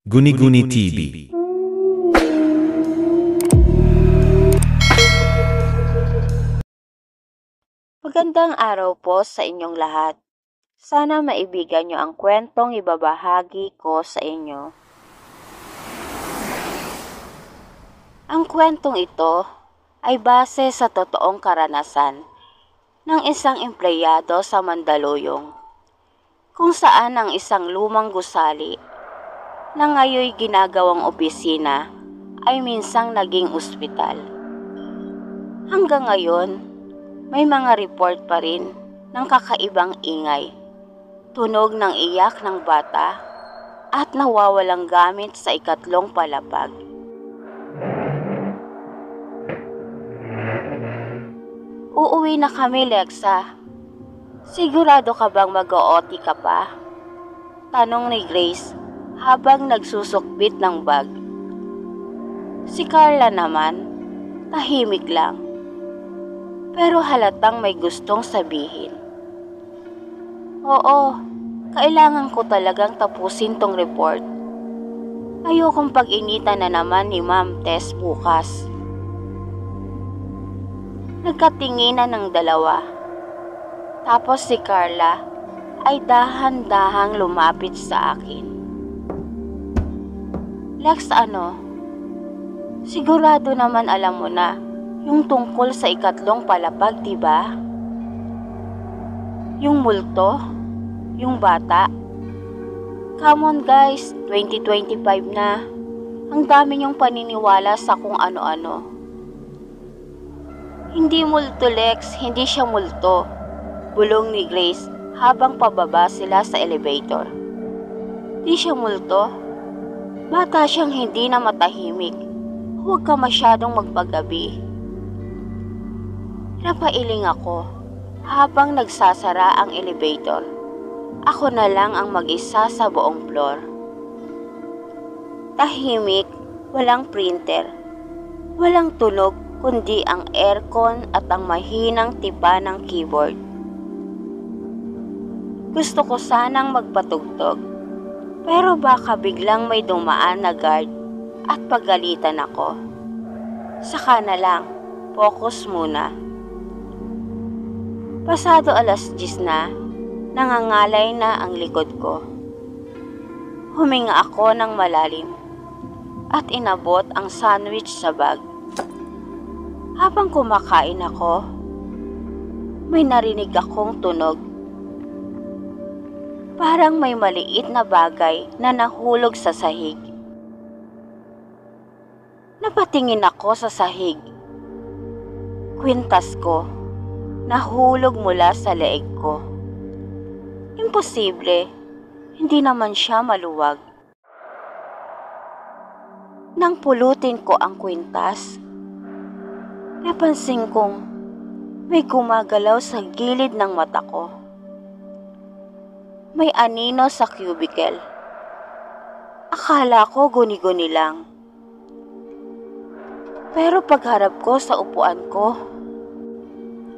Guni-Guni TV. Magandang araw po sa inyong lahat. Sana maibigan niyo ang kwentong ibabahagi ko sa inyo. Ang kwentong ito ay base sa totoong karanasan ng isang empleyado sa Mandaluyong, kung saan ang isang lumang gusali na ngayoy ginagawang opisina ay minsang naging ospital. Hanggang ngayon, may mga report pa rin ng kakaibang ingay, tunog ng iyak ng bata at nawawalang gamit sa ikatlong palapag. Uuwi na kami, Lexa. Sigurado ka bang mag-OT ka pa? Tanong ni Grace habang nagsusukbit ng bag. Si Carla naman, tahimik lang, pero halatang may gustong sabihin. Oo, kailangan ko talagang tapusin tong report. Ayokong pag-initan na naman ni Ma'am Tess bukas. Nagkatinginan ng dalawa. Tapos si Carla ay dahan-dahang lumapit sa akin. Lex, sigurado naman alam mo na yung tungkol sa ikatlong palapag, diba? Yung multo? Yung bata? Come on guys, 2025 na. Ang dami niyong paniniwala sa kung ano-ano. Hindi multo, Lex, hindi siya multo. Bulong ni Grace habang pababa sila sa elevator. Di siya multo? Bata siyang hindi na matahimik. Huwag ka masyadong magpagabi. Napailing ako habang nagsasara ang elevator. Ako na lang ang mag-isa sa buong floor. Tahimik, walang printer, walang tunog kundi ang aircon at ang mahinang tipa ng keyboard. Gusto ko sanang magpatugtog, pero baka biglang may dumaan na guard at pagalitan ako. Saka na lang, focus muna. Pasado 10:00 na, nangangalay na ang likod ko. Huminga ako ng malalim at inabot ang sandwich sa bag. Habang kumakain ako, may narinig akong tunog. Parang may maliit na bagay na nahulog sa sahig. Napatingin ako sa sahig. Kwintas ko, nahulog mula sa leeg ko. Imposible, hindi naman siya maluwag. Nang pulutin ko ang kwintas, napansin kong may gumagalaw sa gilid ng mata ko. May anino sa cubicle. Akala ko guni-guni lang. Pero pagharap ko sa upuan ko,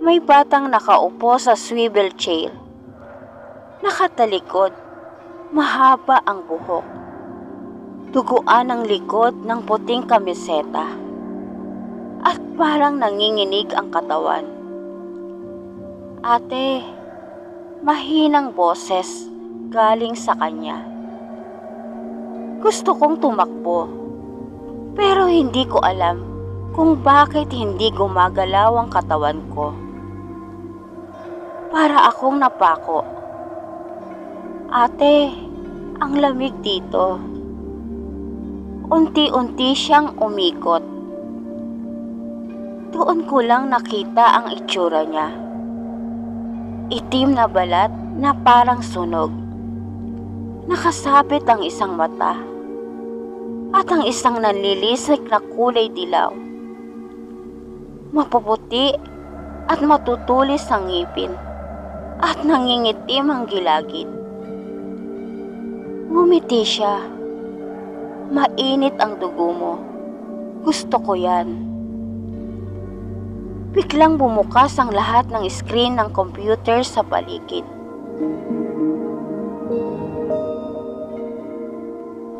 may batang nakaupo sa swivel chair. Nakatalikod, mahaba ang buhok. Duguan ang likod ng puting kamiseta. At parang nanginginig ang katawan. Ate, mahinang boses galing sa kanya. Gusto kong tumakbo, pero hindi ko alam kung bakit hindi gumagalaw ang katawan ko. Para akong napako. Ate, ang lamig dito. Unti-unti siyang umikot. Doon ko lang nakita ang itsura niya. Itim na balat na parang sunog. Nakasabit ang isang mata at ang isang nanlilisik na kulay dilaw. Mapuputi at matutulis ang ngipin at nangingitim ang gilagid. Ngumiti siya. Mainit ang dugo mo. Gusto ko yan. Biglang bumukas ang lahat ng screen ng computer sa paligid.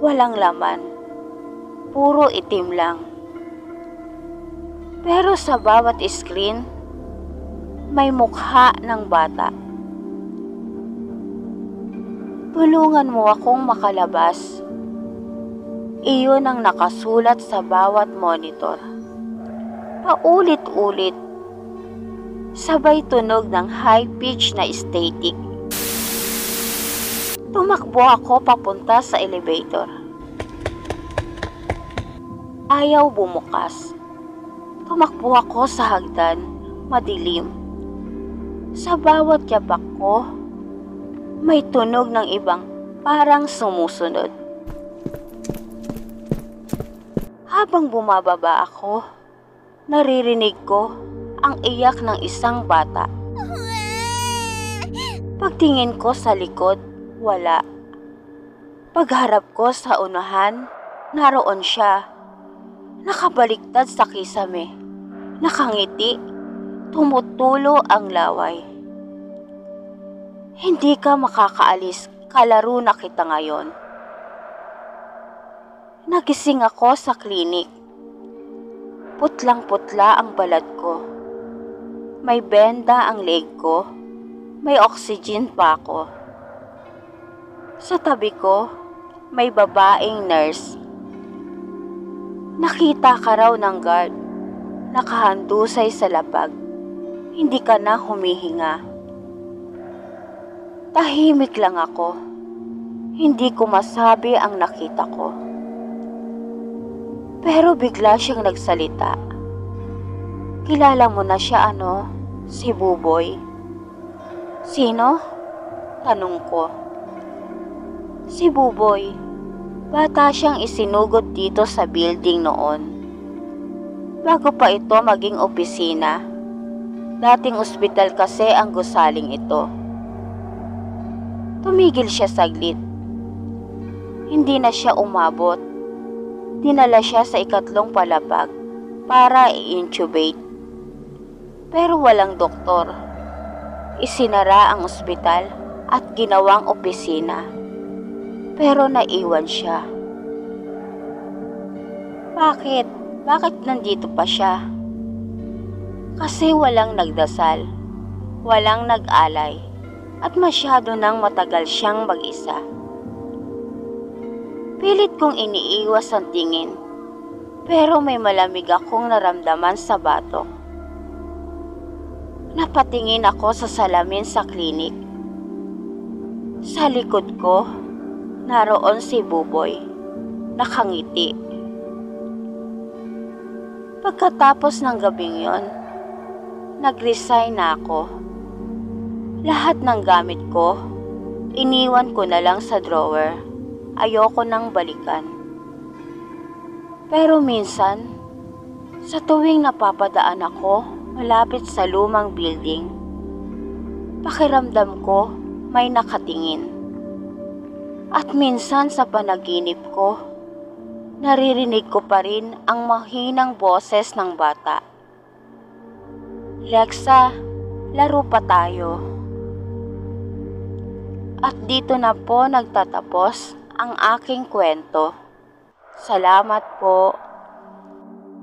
Walang laman, puro itim lang. Pero sa bawat screen, may mukha ng bata. Tulungan mo akong makalabas. Iyon ang nakasulat sa bawat monitor. Paulit-ulit, sabay tunog ng high-pitch na static. Tumakbo ako papunta sa elevator. Ayaw bumukas. Tumakbo ako sa hagdan, madilim. Sa bawat yapak ko, may tunog ng ibang parang sumusunod. Habang bumababa ako, naririnig ko ang iyak ng isang bata. Pagtingin ko sa likod, wala. Pagharap ko sa unahan, naroon siya. Nakabaliktad sa kisame. Nakangiti, tumutulo ang laway. Hindi ka makakaalis, kalaro na kita ngayon. Nagising ako sa klinik. Putlang-putla ang balat ko. May benda ang leg ko. May oxygen pa ako. Sa tabi ko, may babaeng nurse. Nakita ka raw ng guard. Nakahandusay sa lapag. Hindi ka na humihinga. Tahimik lang ako. Hindi ko masabi ang nakita ko. Pero bigla siyang nagsalita. Kilala mo na siya Si Buboy. Sino? Tanong ko. Si Buboy. Bata siyang isinugod dito sa building noon. Bago pa ito maging opisina. Dating ospital kasi ang gusaling ito. Tumigil siya saglit. Hindi na siya umabot. Dinala siya sa ikatlong palapag para i-intubate. Pero walang doktor. Isinara ang ospital at ginawang opisina. Pero naiwan siya. Bakit? Bakit nandito pa siya? Kasi walang nagdasal, walang nag-alay, at masyado nang matagal siyang mag-isa. Pilit kong iniiwas ang tingin, pero may malamig akong naramdaman sa batok. Napatingin ako sa salamin sa klinik. Sa likod ko, naroon si Buboy, nakangiti. Pagkatapos ng gabing yon, nag-resign na ako. Lahat ng gamit ko, iniwan ko na lang sa drawer. Ayoko nang balikan. Pero minsan, sa tuwing napapadaan ako malapit sa lumang building, pakiramdam ko may nakatingin. At minsan sa panaginip ko, naririnig ko pa rin ang mahinang boses ng bata. Lexa, laro pa tayo. At dito na po nagtatapos ang aking kwento. Salamat po.